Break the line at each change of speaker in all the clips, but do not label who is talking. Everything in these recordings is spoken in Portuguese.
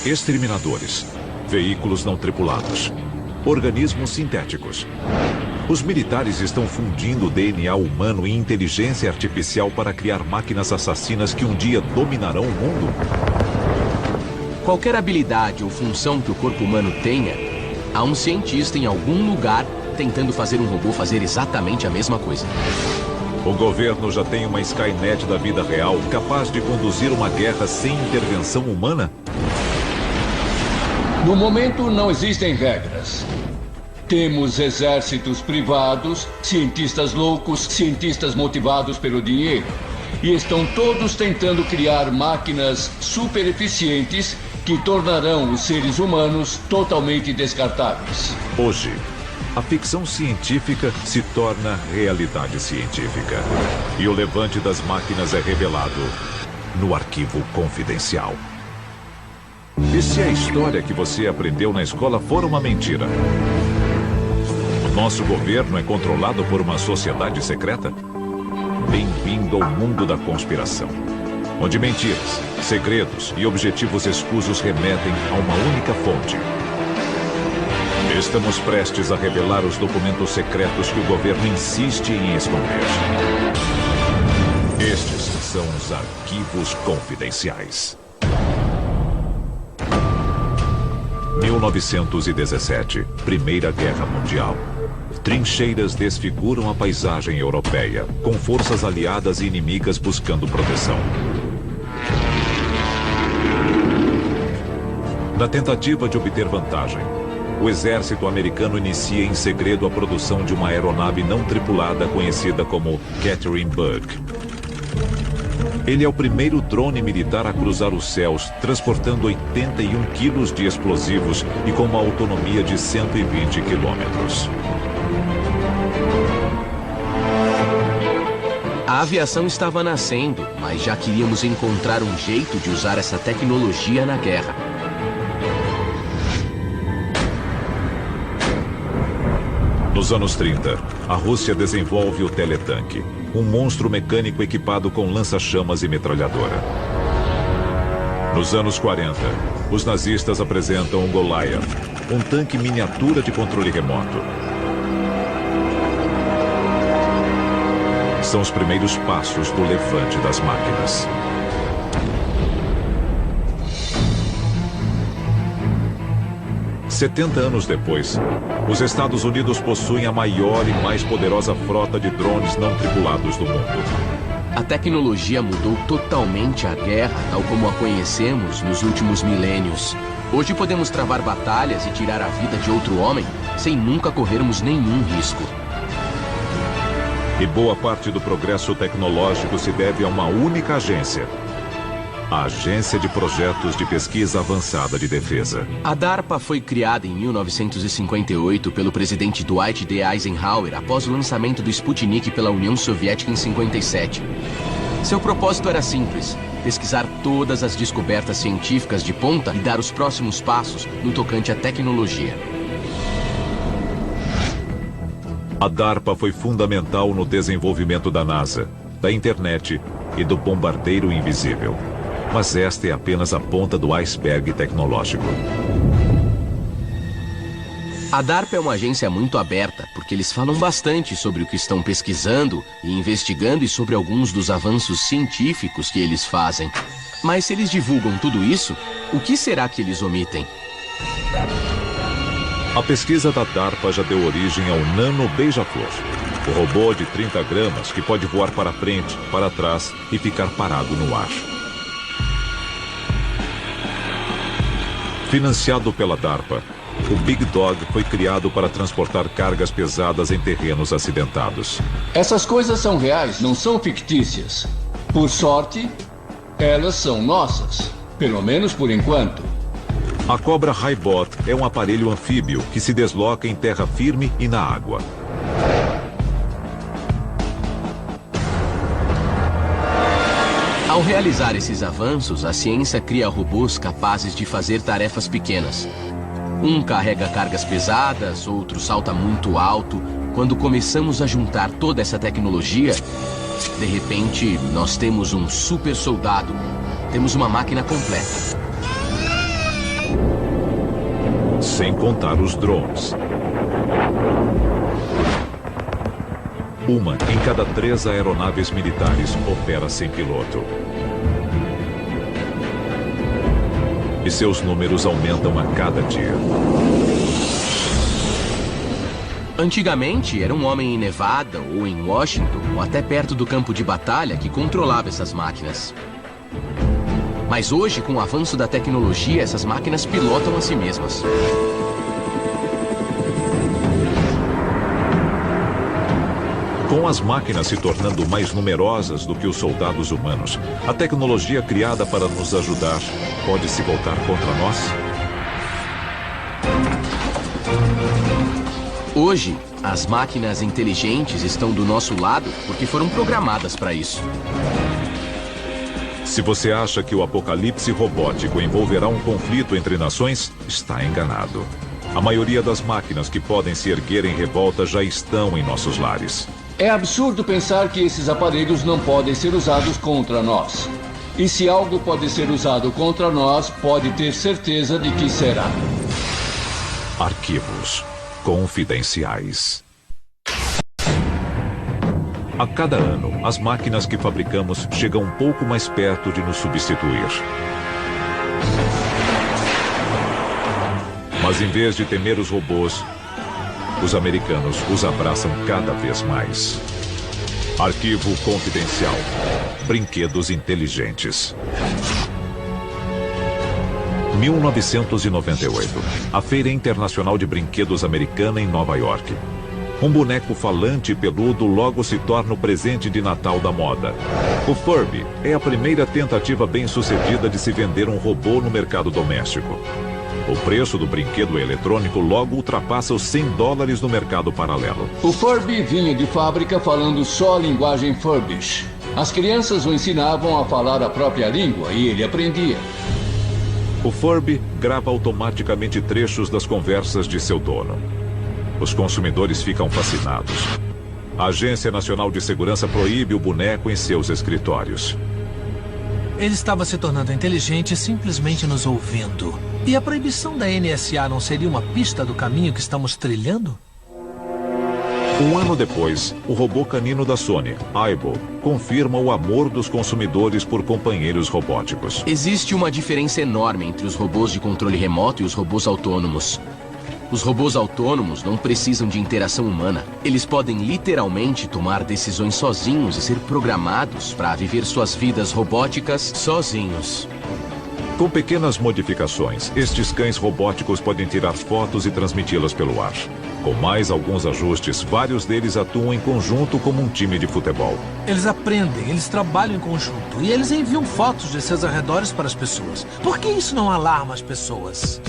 exterminadores, veículos não tripulados, organismos sintéticos. Os militares estão fundindo o DNA humano e inteligência artificial para criar máquinas assassinas que um dia dominarão o mundo.
Qualquer habilidade ou função que o corpo humano tenha, há um cientista em algum lugar tentando fazer um robô fazer exatamente a mesma coisa.
O governo já tem uma Skynet da vida real capaz de conduzir uma guerra sem intervenção humana?
No momento, não existem regras. Temos exércitos privados, cientistas loucos, cientistas motivados pelo dinheiro. E estão todos tentando criar máquinas super eficientes que tornarão os seres humanos totalmente descartáveis.
Hoje, a ficção científica se torna realidade científica. E o levante das máquinas é revelado no arquivo confidencial. E se a história que você aprendeu na escola for uma mentira? O nosso governo é controlado por uma sociedade secreta? Bem-vindo ao mundo da conspiração, onde mentiras, segredos e objetivos escusos remetem a uma única fonte. Estamos prestes a revelar os documentos secretos que o governo insiste em esconder. Estes são os arquivos confidenciais. 1917, Primeira Guerra Mundial. Trincheiras desfiguram a paisagem europeia, com forças aliadas e inimigas buscando proteção. Na tentativa de obter vantagem, o exército americano inicia em segredo a produção de uma aeronave não tripulada conhecida como Catherine Bug. Ele é o primeiro drone militar a cruzar os céus, transportando 81 quilos de explosivos e com uma autonomia de 120 quilômetros.
A aviação estava nascendo, mas já queríamos encontrar um jeito de usar essa tecnologia na guerra.
Nos anos 30, a Rússia desenvolve o teletanque, um monstro mecânico equipado com lança-chamas e metralhadora. Nos anos 40, os nazistas apresentam o Goliath, um tanque miniatura de controle remoto. São os primeiros passos do levante das máquinas. Setenta anos depois, os Estados Unidos possuem a maior e mais poderosa frota de drones não tripulados do mundo.
A tecnologia mudou totalmente a guerra, tal como a conhecemos nos últimos milênios. Hoje podemos travar batalhas e tirar a vida de outro homem sem nunca corrermos nenhum risco.
E boa parte do progresso tecnológico se deve a uma única agência. A Agência de Projetos de Pesquisa Avançada de Defesa.
A DARPA foi criada em 1958 pelo presidente Dwight D. Eisenhower após o lançamento do Sputnik pela União Soviética em 57. Seu propósito era simples: pesquisar todas as descobertas científicas de ponta e dar os próximos passos no tocante à tecnologia.
A DARPA foi fundamental no desenvolvimento da NASA, da internet e do bombardeiro invisível. Mas esta é apenas a ponta do iceberg tecnológico.
A DARPA é uma agência muito aberta, porque eles falam bastante sobre o que estão pesquisando e investigando e sobre alguns dos avanços científicos que eles fazem. Mas se eles divulgam tudo isso, o que será que eles omitem?
A pesquisa da DARPA já deu origem ao Nano Beija-Flor, o robô de 30 gramas que pode voar para frente, para trás e ficar parado no ar. Financiado pela DARPA, o Big Dog foi criado para transportar cargas pesadas em terrenos acidentados.
Essas coisas são reais, não são fictícias. Por sorte, elas são nossas. Pelo menos por enquanto.
A Cobra Highbot é um aparelho anfíbio que se desloca em terra firme e na água.
Ao realizar esses avanços, a ciência cria robôs capazes de fazer tarefas pequenas. Um carrega cargas pesadas, outro salta muito alto. Quando começamos a juntar toda essa tecnologia, de repente, nós temos um super soldado. Temos uma máquina completa.
sem contar os drones. Uma em cada 3 aeronaves militares opera sem piloto. E seus números aumentam a cada dia.
Antigamente, era um homem em Nevada ou em Washington, ou até perto do campo de batalha, que controlava essas máquinas. Mas hoje, com o avanço da tecnologia, essas máquinas pilotam a si mesmas.
Com as máquinas se tornando mais numerosas do que os soldados humanos, a tecnologia criada para nos ajudar pode se voltar contra nós?
Hoje, as máquinas inteligentes estão do nosso lado porque foram programadas para isso.
Se você acha que o apocalipse robótico envolverá um conflito entre nações, está enganado. A maioria das máquinas que podem se erguer em revolta já estão em nossos lares.
É absurdo pensar que esses aparelhos não podem ser usados contra nós. E se algo pode ser usado contra nós, pode ter certeza de que será.
Arquivos confidenciais. A cada ano, as máquinas que fabricamos chegam um pouco mais perto de nos substituir. Mas em vez de temer os robôs, os americanos os abraçam cada vez mais. Arquivo confidencial. Brinquedos inteligentes. 1998. A Feira Internacional de Brinquedos Americana em Nova York. Um boneco falante e peludo logo se torna o presente de Natal da moda. O Furby é a primeira tentativa bem-sucedida de se vender um robô no mercado doméstico. O preço do brinquedo eletrônico logo ultrapassa os $100 no mercado paralelo.
O Furby vinha de fábrica falando só a linguagem Furbish. As crianças o ensinavam a falar a própria língua e ele aprendia.
O Furby grava automaticamente trechos das conversas de seu dono. Os consumidores ficam fascinados. A Agência Nacional de Segurança proíbe o boneco em seus escritórios.
Ele estava se tornando inteligente simplesmente nos ouvindo. E a proibição da NSA não seria uma pista do caminho que estamos trilhando?
Um ano depois, o robô canino da Sony, Aibo, confirma o amor dos consumidores por companheiros robóticos.
Existe uma diferença enorme entre os robôs de controle remoto e os robôs autônomos. Os robôs autônomos não precisam de interação humana. Eles podem literalmente tomar decisões sozinhos e ser programados para viver suas vidas robóticas sozinhos.
Com pequenas modificações, estes cães robóticos podem tirar fotos e transmiti-las pelo ar. Com mais alguns ajustes, vários deles atuam em conjunto como um time de futebol.
Eles aprendem, eles trabalham em conjunto e eles enviam fotos de seus arredores para as pessoas. Por que isso não alarma as pessoas?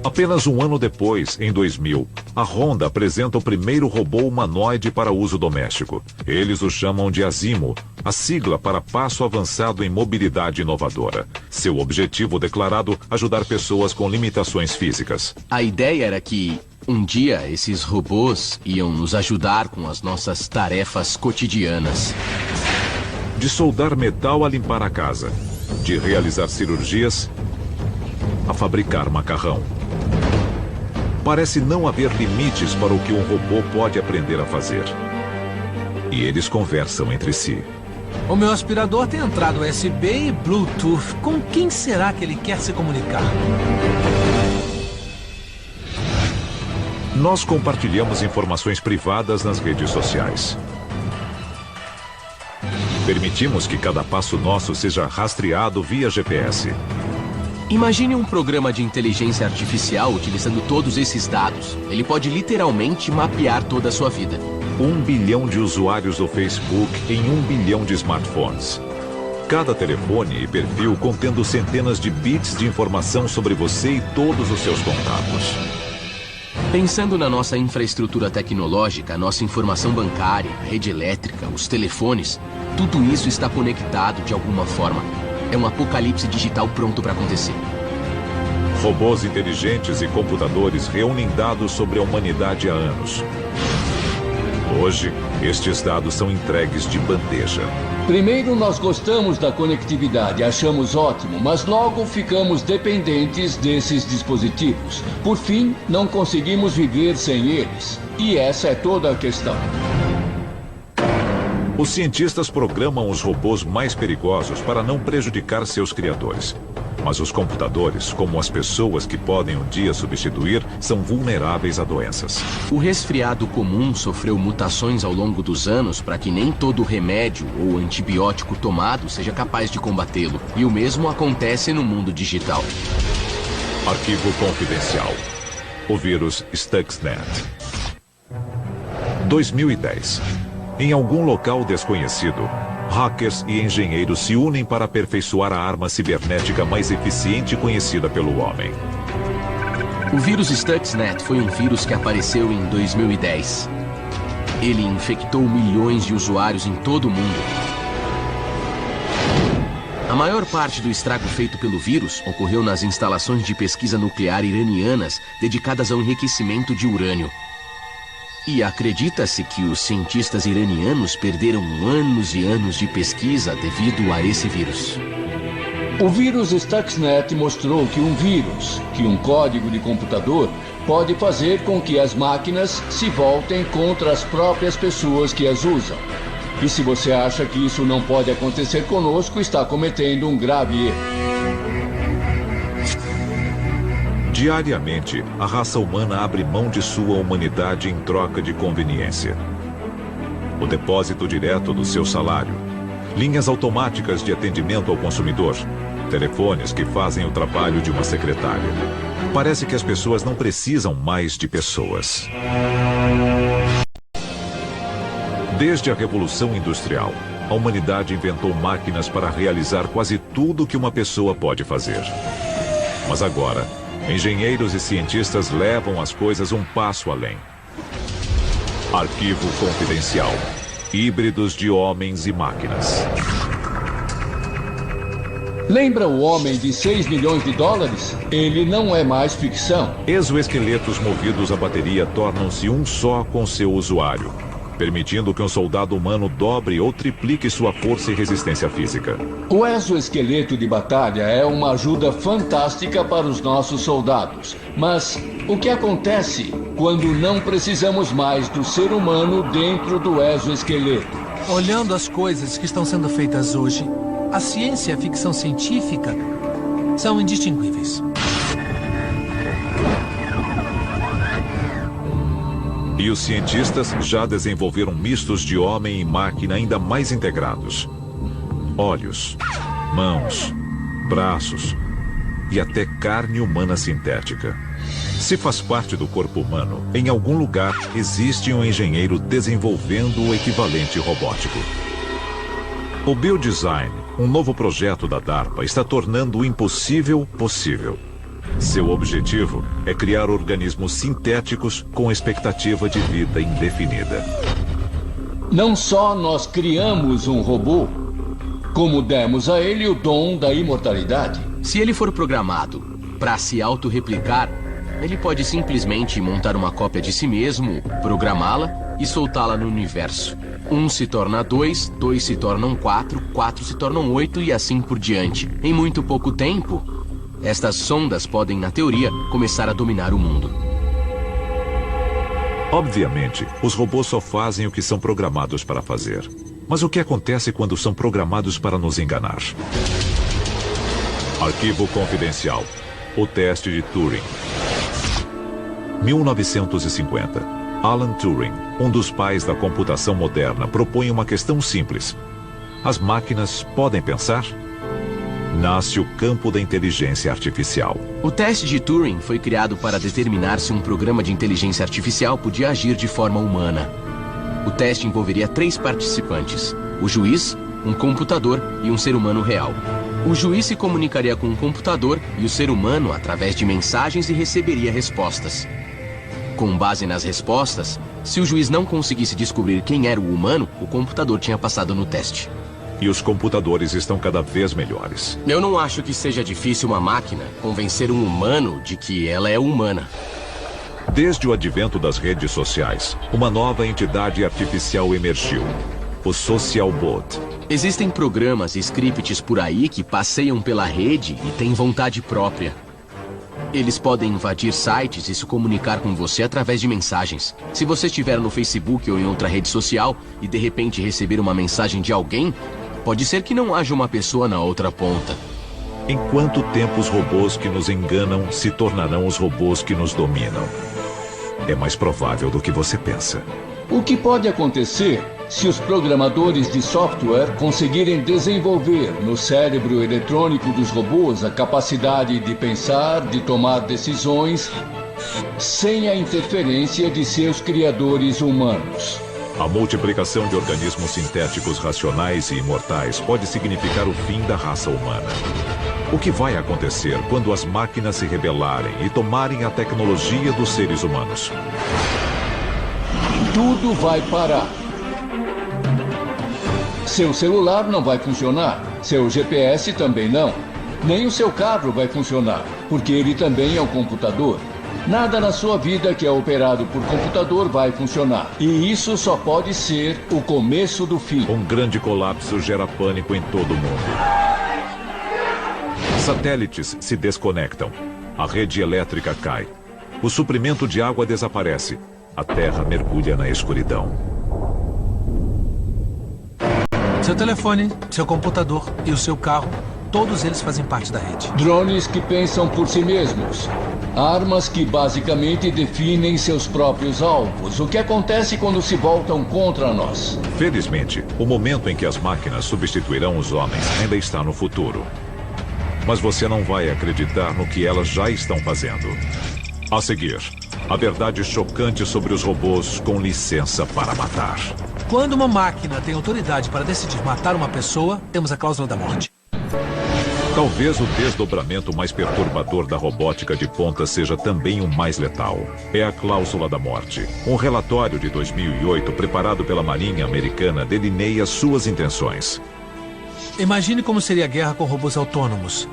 Apenas um ano depois, em 2000, a Honda apresenta o primeiro robô humanoide para uso doméstico. Eles o chamam de Asimo, a sigla para Passo Avançado em Mobilidade Inovadora. Seu objetivo declarado, ajudar pessoas com limitações físicas.
A ideia era que, um dia, esses robôs iam nos ajudar com as nossas tarefas cotidianas.
De soldar metal a limpar a casa. De realizar cirurgias a fabricar macarrão. Parece não haver limites para o que um robô pode aprender a fazer. E eles conversam entre si.
O meu aspirador tem entrada USB e Bluetooth. Com quem será que ele quer se comunicar?
Nós compartilhamos informações privadas nas redes sociais. Permitimos que cada passo nosso seja rastreado via GPS.
Imagine um programa de inteligência artificial utilizando todos esses dados. Ele pode literalmente mapear toda a sua vida.
1 bilhão de usuários do Facebook em 1 bilhão de smartphones. Cada telefone e perfil contendo centenas de bits de informação sobre você e todos os seus contatos.
Pensando na nossa infraestrutura tecnológica, a nossa informação bancária, a rede elétrica, os telefones, tudo isso está conectado de alguma forma. É um apocalipse digital pronto para acontecer.
Robôs inteligentes e computadores reúnem dados sobre a humanidade há anos. Hoje, Estes dados são entregues de bandeja.
Primeiro nós gostamos da conectividade, achamos ótimo, mas logo ficamos dependentes desses dispositivos. Por fim, não conseguimos viver sem eles. E essa é toda a questão.
Os cientistas programam os robôs mais perigosos para não prejudicar seus criadores. Mas os computadores, como as pessoas que podem um dia substituir, são vulneráveis a doenças.
O resfriado comum sofreu mutações ao longo dos anos para que nem todo remédio ou antibiótico tomado seja capaz de combatê-lo. E o mesmo acontece no mundo digital.
Arquivo confidencial. O vírus Stuxnet. 2010. Em algum local desconhecido, hackers e engenheiros se unem para aperfeiçoar a arma cibernética mais eficiente conhecida pelo homem.
O vírus Stuxnet foi um vírus que apareceu em 2010. Ele infectou milhões de usuários em todo o mundo. A maior parte do estrago feito pelo vírus ocorreu nas instalações de pesquisa nuclear iranianas dedicadas ao enriquecimento de urânio. E acredita-se que os cientistas iranianos perderam anos e anos de pesquisa devido a esse vírus.
O vírus Stuxnet mostrou que um código de computador, pode fazer com que as máquinas se voltem contra as próprias pessoas que as usam. E se você acha que isso não pode acontecer conosco, está cometendo um grave erro.
Diariamente, a raça humana abre mão de sua humanidade em troca de conveniência. O depósito direto do seu salário, linhas automáticas de atendimento ao consumidor, telefones que fazem o trabalho de uma secretária. Parece que as pessoas não precisam mais de pessoas. Desde a Revolução Industrial, a humanidade inventou máquinas para realizar quase tudo que uma pessoa pode fazer. Mas agora, engenheiros e cientistas levam as coisas um passo além. Arquivo confidencial. Híbridos de homens e máquinas.
Lembra o homem de 6 milhões de dólares? Ele não é mais ficção.
Exoesqueletos movidos a bateria tornam-se um só com seu usuário, permitindo que um soldado humano dobre ou triplique sua força e resistência física.
O exoesqueleto de batalha é uma ajuda fantástica para os nossos soldados. Mas o que acontece quando não precisamos mais do ser humano dentro do exoesqueleto?
Olhando as coisas que estão sendo feitas hoje, a ciência e a ficção científica são indistinguíveis.
E os cientistas já desenvolveram mistos de homem e máquina ainda mais integrados. Olhos, mãos, braços e até carne humana sintética. Se faz parte do corpo humano, em algum lugar existe um engenheiro desenvolvendo o equivalente robótico. O Biodesign, um novo projeto da DARPA, está tornando o impossível possível. Seu objetivo é criar organismos sintéticos com expectativa de vida indefinida.
Não só nós criamos um robô, como demos a ele o dom da imortalidade.
Se ele for programado para se autorreplicar, ele pode simplesmente montar uma cópia de si mesmo, programá-la e soltá-la no universo. 1 se torna 2, 2 se tornam 4, 4 se tornam 8 e assim por diante. Em muito pouco tempo, estas sondas podem, na teoria, começar a dominar o mundo.
Obviamente, os robôs só fazem o que são programados para fazer. Mas o que acontece quando são programados para nos enganar? Arquivo confidencial. O teste de Turing. 1950. Alan Turing, um dos pais da computação moderna, propõe uma questão simples. As máquinas podem pensar? Nasce o campo da inteligência artificial.
O teste de Turing foi criado para determinar se um programa de inteligência artificial podia agir de forma humana. O teste envolveria 3 participantes: o juiz, um computador e um ser humano real. O juiz se comunicaria com o computador e o ser humano através de mensagens e receberia respostas. Com base nas respostas, se o juiz não conseguisse descobrir quem era o humano, o computador tinha passado no teste.
E os computadores estão cada vez melhores.
Eu não acho que seja difícil uma máquina convencer um humano de que ela é humana.
Desde o advento das redes sociais, uma nova entidade artificial emergiu: o Social Bot.
Existem programas e scripts por aí que passeiam pela rede e têm vontade própria. Eles podem invadir sites e se comunicar com você através de mensagens. Se você estiver no Facebook ou em outra rede social e de repente receber uma mensagem de alguém, pode ser que não haja uma pessoa na outra ponta.
Em quanto tempo os robôs que nos enganam se tornarão os robôs que nos dominam? É mais provável do que você pensa.
O que pode acontecer se os programadores de software conseguirem desenvolver no cérebro eletrônico dos robôs a capacidade de pensar, de tomar decisões, sem a interferência de seus criadores humanos?
A multiplicação de organismos sintéticos racionais e imortais pode significar o fim da raça humana. O que vai acontecer quando as máquinas se rebelarem e tomarem a tecnologia dos seres humanos?
Tudo vai parar. Seu celular não vai funcionar, seu GPS também não. Nem o seu carro vai funcionar, porque ele também é um computador. Nada na sua vida que é operado por computador vai funcionar. E isso só pode ser o começo do fim.
Um grande colapso gera pânico em todo o mundo. Satélites se desconectam. A rede elétrica cai. O suprimento de água desaparece. A Terra mergulha na escuridão.
Seu telefone, seu computador e o seu carro, todos eles fazem parte da rede.
Drones que pensam por si mesmos. Armas que basicamente definem seus próprios alvos. O que acontece quando se voltam contra nós?
Felizmente, o momento em que as máquinas substituirão os homens ainda está no futuro. Mas você não vai acreditar no que elas já estão fazendo. A seguir, a verdade chocante sobre os robôs com licença para matar.
Quando uma máquina tem autoridade para decidir matar uma pessoa, temos a cláusula da morte.
Talvez o desdobramento mais perturbador da robótica de ponta seja também o mais letal. É a cláusula da morte. Um relatório de 2008 preparado pela Marinha Americana delineia suas intenções.
Imagine como seria a guerra com robôs autônomos.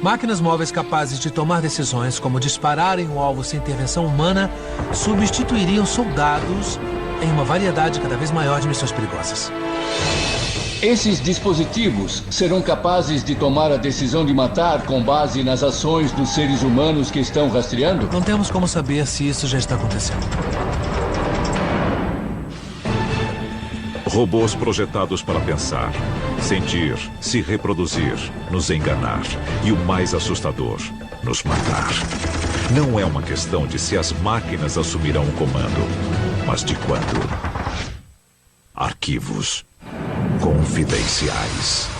Máquinas móveis capazes de tomar decisões como disparar em um alvo sem intervenção humana substituiriam soldados em uma variedade cada vez maior de missões perigosas.
Esses dispositivos serão capazes de tomar a decisão de matar com base nas ações dos seres humanos que estão rastreando?
Não temos como saber se isso já está acontecendo.
Robôs projetados para pensar, sentir, se reproduzir, nos enganar e, o mais assustador, nos matar. Não é uma questão de se as máquinas assumirão o comando, mas de quando. Arquivos confidenciais.